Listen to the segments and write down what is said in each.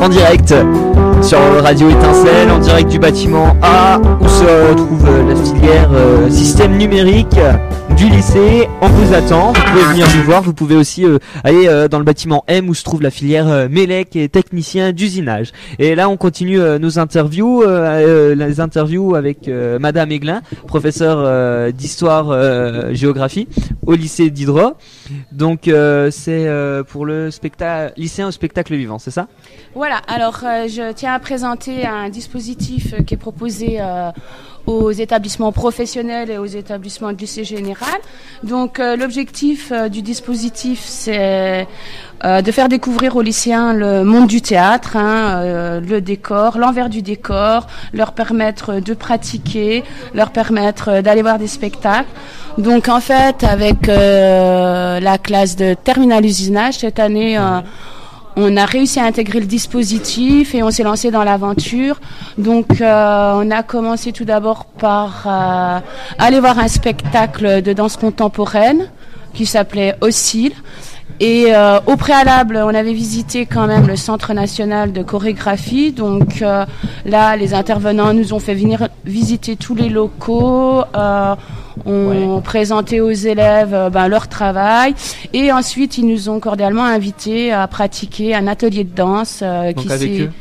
en direct sur Radio Étincelle, en direct du bâtiment A où se trouve la filière système numérique du lycée. On vous attend, vous pouvez venir nous voir, vous pouvez aussi aller dans le bâtiment M où se trouve la filière Mélec et technicien d'usinage. Et là on continue nos interviews, les interviews avec Madame Aiglin, professeure d'histoire géographie au lycée d'Hydro. Donc c'est pour le lycéen au spectacle vivant, c'est ça ? Voilà, alors je tiens à présenter un dispositif qui est proposé aux établissements professionnels et aux établissements de lycée général. Donc l'objectif du dispositif, c'est de faire découvrir aux lycéens le monde du théâtre, le décor, l'envers du décor, leur permettre de pratiquer, leur permettre d'aller voir des spectacles. Donc en fait, avec la classe de terminale usinage, cette année, on a réussi à intégrer le dispositif et on s'est lancé dans l'aventure. Donc on a commencé tout d'abord par aller voir un spectacle de danse contemporaine qui s'appelait Oscille. Et au préalable, on avait visité quand même le Centre national de chorégraphie. Donc là, les intervenants nous ont fait venir visiter tous les locaux. On présentait aux élèves leur travail. Et ensuite, ils nous ont cordialement invités à pratiquer un atelier de danse. Donc avec eux ?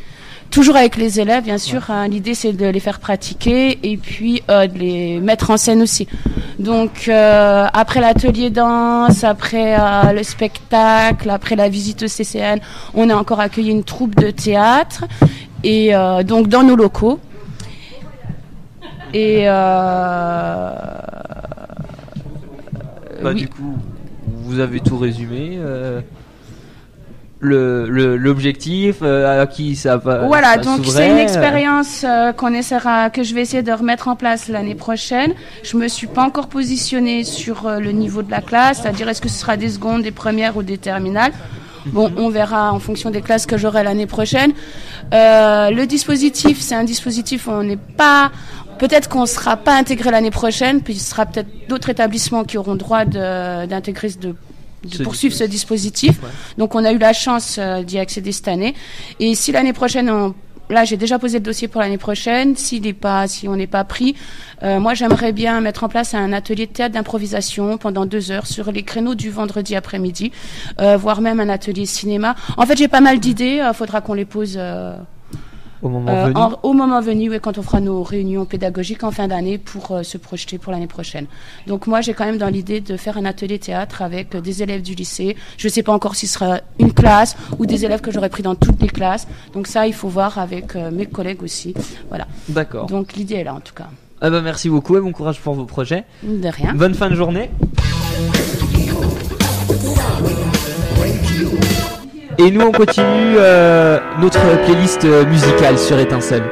Toujours avec les élèves, bien sûr. L'idée, c'est de les faire pratiquer et puis de les mettre en scène aussi. Donc, après l'atelier danse, après le spectacle, après la visite au CCN, on a encore accueilli une troupe de théâtre et donc dans nos locaux. Et oui. Du coup, vous avez tout résumé. L'objectif à qui ça va. Voilà, ça donc s'ouvrait. c'est une expérience que je vais essayer de remettre en place l'année prochaine. Je me suis pas encore positionnée sur le niveau de la classe, c'est-à-dire est-ce que ce sera des secondes, des premières ou des terminales. Bon, on verra en fonction des classes que j'aurai l'année prochaine. Le dispositif, c'est un dispositif où on n'est pas. Peut-être qu'on ne sera pas intégré l'année prochaine, puis il sera peut-être d'autres établissements qui auront droit d'intégrer de poursuivre ce dispositif. Ouais. Donc on a eu la chance d'y accéder cette année. Et si l'année prochaine, là j'ai déjà posé le dossier pour l'année prochaine, si on n'est pas pris, moi j'aimerais bien mettre en place un atelier de théâtre d'improvisation pendant 2 heures sur les créneaux du vendredi après-midi, voire même un atelier cinéma. En fait j'ai pas mal d'idées, faudra qu'on les pose au moment venu, oui, quand on fera nos réunions pédagogiques en fin d'année pour se projeter pour l'année prochaine. Donc moi, j'ai quand même dans l'idée de faire un atelier théâtre avec des élèves du lycée. Je ne sais pas encore si ce sera une classe ou des élèves que j'aurais pris dans toutes les classes. Donc ça, il faut voir avec mes collègues aussi. Voilà. D'accord. Donc l'idée est là en tout cas. Merci beaucoup et bon courage pour vos projets. De rien. Bonne fin de journée. Et nous on continue notre playlist musicale sur Étincelle.